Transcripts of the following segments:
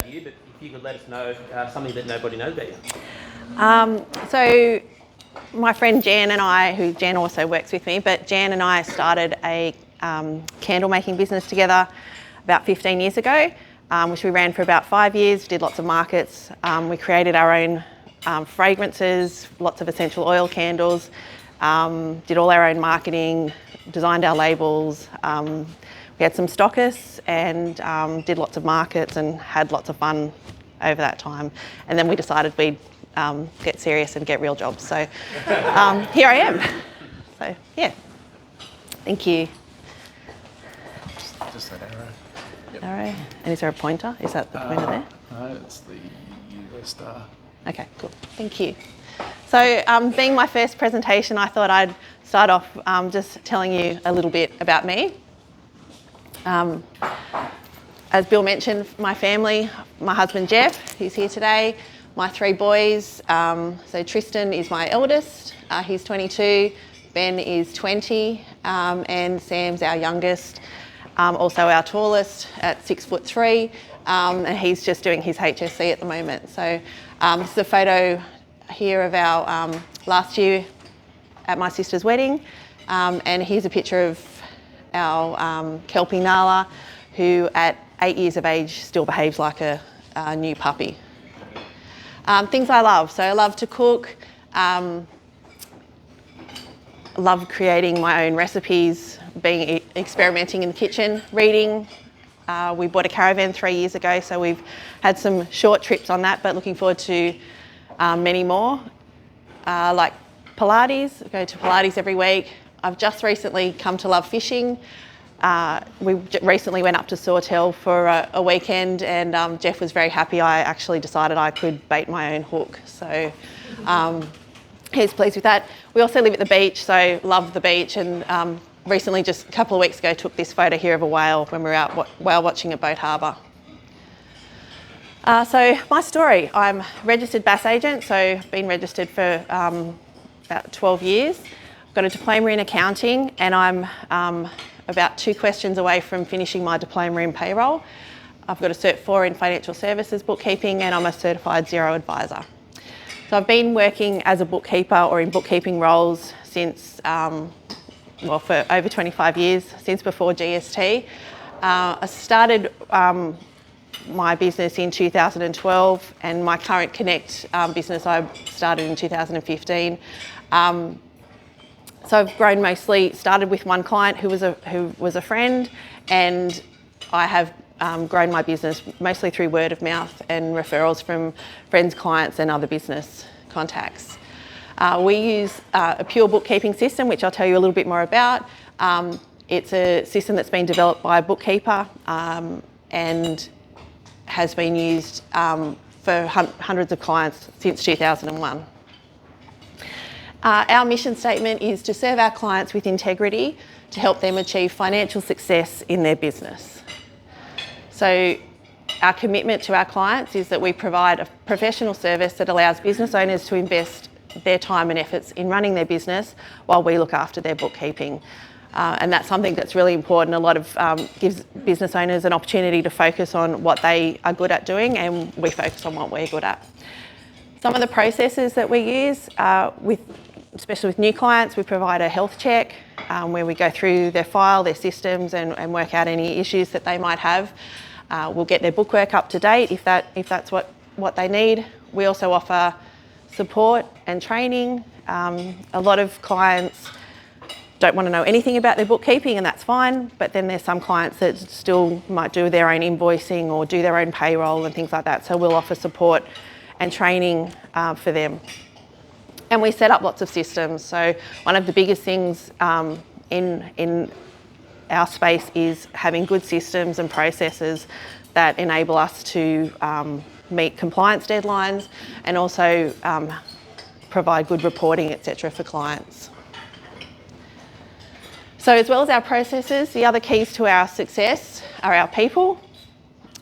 you, but if you could let us know something that nobody knows about you. So my friend Jan and I, who Jan also works with me, but Jan and I started a candle making business together about 15 years ago, which we ran for about 5 years, did lots of markets. We created our own fragrances, lots of essential oil candles, did all our own marketing, designed our labels. We had some stockists and did lots of markets and had lots of fun over that time. And then we decided we'd get serious and get real jobs. So here I am. So yeah, thank you. Just that arrow. Yep. Arrow. And is there a pointer? Is that the pointer there? No, it's the star. Okay, cool. Thank you. So being my first presentation, I thought I'd start off just telling you a little bit about me. As Bill mentioned, my family, my husband Jeff, who's here today, my 3 boys. So Tristan is my eldest, he's 22, Ben is 20, and Sam's our youngest, also our tallest at 6'3", and he's just doing his HSC at the moment. So this is a photo here of our last year at my sister's wedding, and here's a picture of our Kelpie Nala, who at 8 years of age still behaves like a new puppy. Things I love. So I love to cook, love creating my own recipes, experimenting in the kitchen, reading. We bought a caravan 3 years ago, so we've had some short trips on that, but looking forward to many more. Like Pilates, I go to Pilates every week. I've just recently come to love fishing. We recently went up to Sawtell for a weekend, and Jeff was very happy. I actually decided I could bait my own hook, so he's pleased with that. We also live at the beach, so love the beach, and recently, just a couple of weeks ago, took this photo here of a whale when we were out whale watching at Boat Harbour. So my story, I'm a registered bass agent, so I've been registered for about 12 years. I've got a diploma in accounting, and I'm about 2 questions away from finishing my diploma in payroll. I've got a Cert 4 in financial services bookkeeping, and I'm a certified Xero advisor. So I've been working as a bookkeeper or in bookkeeping roles since, for over 25 years, since before GST. I started my business in 2012, and my current Connect business I started in 2015. So I've grown started with one client who was a friend, and I have grown my business mostly through word of mouth and referrals from friends, clients and other business contacts. We use a pure bookkeeping system, which I'll tell you a little bit more about. It's a system that's been developed by a bookkeeper and has been used for hundreds of clients since 2001. Our mission statement is to serve our clients with integrity to help them achieve financial success in their business. So our commitment to our clients is that we provide a professional service that allows business owners to invest their time and efforts in running their business while we look after their bookkeeping. And that's something that's really important. A lot of gives business owners an opportunity to focus on what they are good at doing, and we focus on what we're good at. Some of the processes that we use, especially with new clients, we provide a health check where we go through their file, their systems, and work out any issues that they might have. We'll get their bookwork up to date if that's what they need. We also offer support and training. A lot of clients don't want to know anything about their bookkeeping, and that's fine, but then there's some clients that still might do their own invoicing or do their own payroll and things like that, so we'll offer support and training for them. And we set up lots of systems. So one of the biggest things in our space is having good systems and processes that enable us to meet compliance deadlines and also provide good reporting, etc. for clients. So as well as our processes, the other keys to our success are our people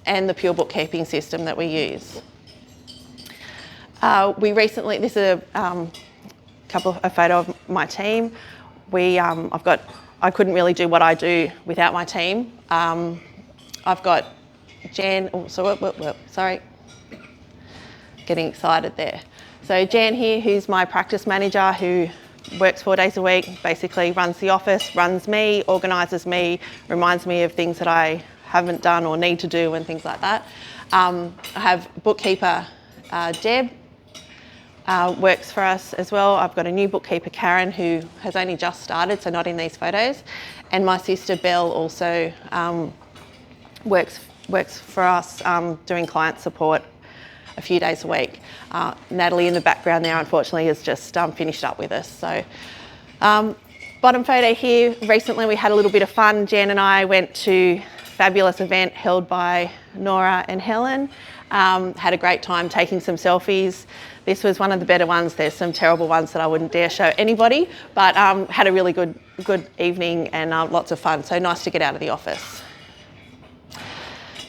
and the pure bookkeeping system that we use. This is a photo of my team. I couldn't really do what I do without my team. I've got Jan, oh, sorry, getting excited there. So Jan here, who's my practice manager, who works 4 days a week, basically runs the office, runs me, organises me, reminds me of things that I haven't done or need to do and things like that. I have bookkeeper Deb, works for us as well. I've got a new bookkeeper, Karen, who has only just started, so not in these photos. And my sister, Belle, also works for us doing client support a few days a week. Natalie in the background there, unfortunately, has just finished up with us. So, bottom photo here, recently we had a little bit of fun. Jan and I went to a fabulous event held by Nora and Helen. Had a great time taking some selfies. This was one of the better ones. There's some terrible ones that I wouldn't dare show anybody, but had a really good evening and lots of fun. So nice to get out of the office.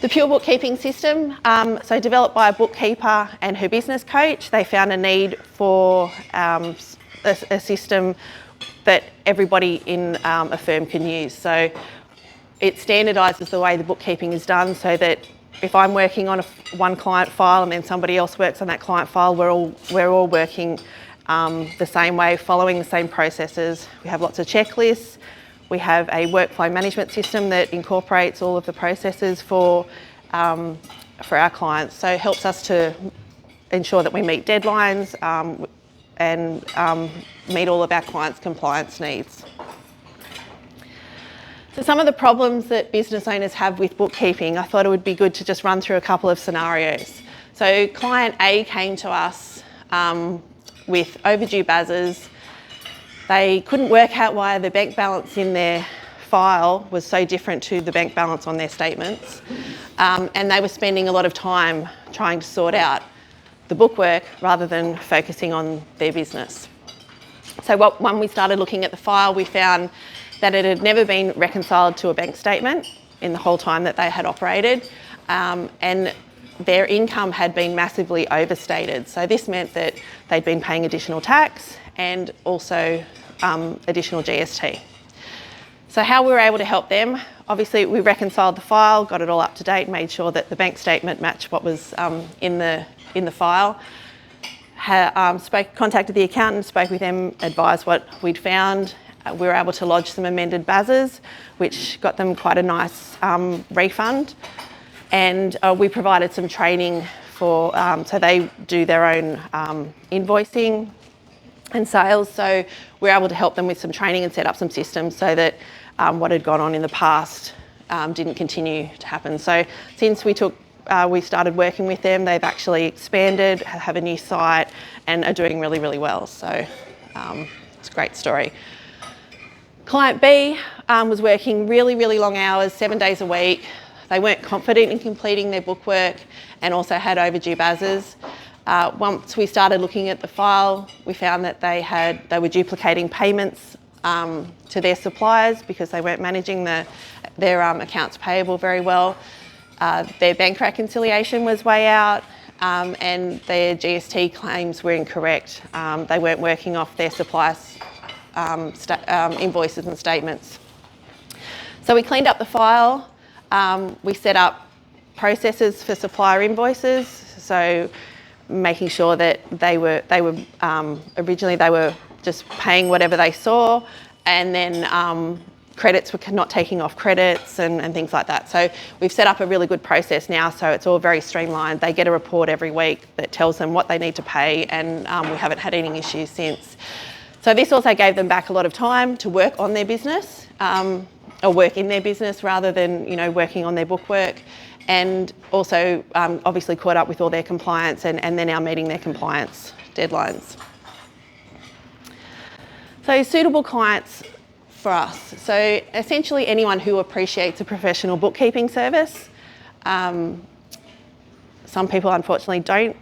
The Pure Bookkeeping system, so developed by a bookkeeper and her business coach. They found a need for a system that everybody in a firm can use. So it standardises the way the bookkeeping is done, so that if I'm working on one client file and then somebody else works on that client file, we're all working the same way, following the same processes. We have lots of checklists. We have a workflow management system that incorporates all of the processes for our clients. So it helps us to ensure that we meet deadlines and meet all of our clients' compliance needs. So some of the problems that business owners have with bookkeeping, I thought it would be good to just run through a couple of scenarios. So client A came to us with overdue BASs. They couldn't work out why the bank balance in their file was so different to the bank balance on their statements. And they were spending a lot of time trying to sort out the bookwork rather than focusing on their business. So when we started looking at the file, we found that it had never been reconciled to a bank statement in the whole time that they had operated, and their income had been massively overstated. So this meant that they'd been paying additional tax and also additional GST. So how we were able to help them, obviously we reconciled the file, got it all up to date, made sure that the bank statement matched what was in the file. Contacted the accountant, spoke with them, advised what we'd found. We were able to lodge some amended BASs, which got them quite a nice refund. And we provided some training for, so they do their own invoicing and sales. So we were able to help them with some training and set up some systems so that what had gone on in the past didn't continue to happen. So since we started working with them, they've actually expanded, have a new site and are doing really, really well. So it's a great story. Client B was working really, really long hours, 7 days a week. They weren't confident in completing their bookwork and also had overdue BASs. Once we started looking at the file, we found that they were duplicating payments to their suppliers because they weren't managing their accounts payable very well. Their bank reconciliation was way out, and their GST claims were incorrect. They weren't working off their suppliers' invoices and statements. So we cleaned up the file. We set up processes for supplier invoices. So making sure that they were originally they were just paying whatever they saw, and then credits were not taking off credits and things like that. So we've set up a really good process now, so it's all very streamlined. They get a report every week that tells them what they need to pay, and we haven't had any issues since. So this also gave them back a lot of time to work on their business, or work in their business rather than working on their bookwork, and also obviously caught up with all their compliance, and they're now meeting their compliance deadlines. So suitable clients for us. So essentially anyone who appreciates a professional bookkeeping service. Some people unfortunately don't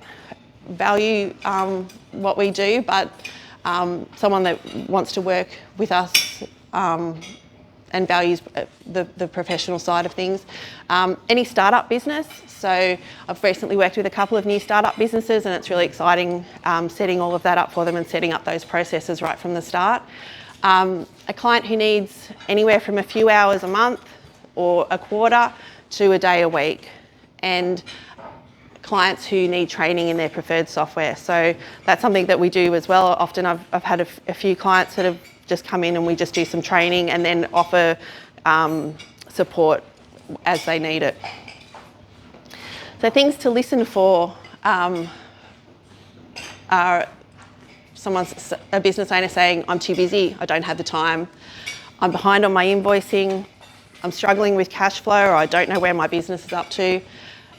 value what we do, but someone that wants to work with us and values the professional side of things. Any startup business. So I've recently worked with a couple of new startup businesses, and it's really exciting setting all of that up for them and setting up those processes right from the start. A client who needs anywhere from a few hours a month or a quarter to a day a week. and clients who need training in their preferred software. So that's something that we do as well. Often I've had a few clients that have just come in and we just do some training and then offer support as they need it. So things to listen for are a business owner saying, I'm too busy, I don't have the time, I'm behind on my invoicing, I'm struggling with cash flow, or I don't know where my business is up to.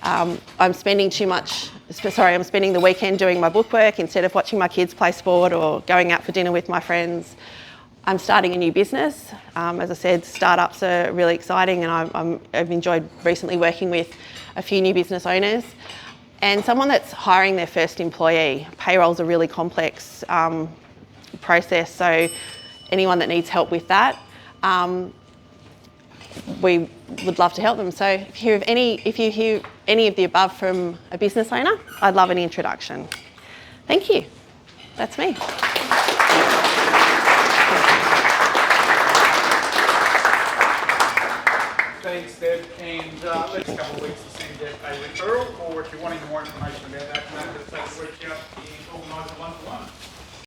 I'm spending the weekend doing my bookwork instead of watching my kids play sport or going out for dinner with my friends. I'm starting a new business. As I said, startups are really exciting, and I've enjoyed recently working with a few new business owners. And someone that's hiring their first employee. Payroll's a really complex process, so anyone that needs help with that, we would love to help them. So if you hear any of the above from a business owner, I'd love an introduction. Thank you. That's me. Thanks, Deb. And next couple of weeks to send Deb a referral, or if you're wanting more information about that, just take a reach out and organise a one-to-one.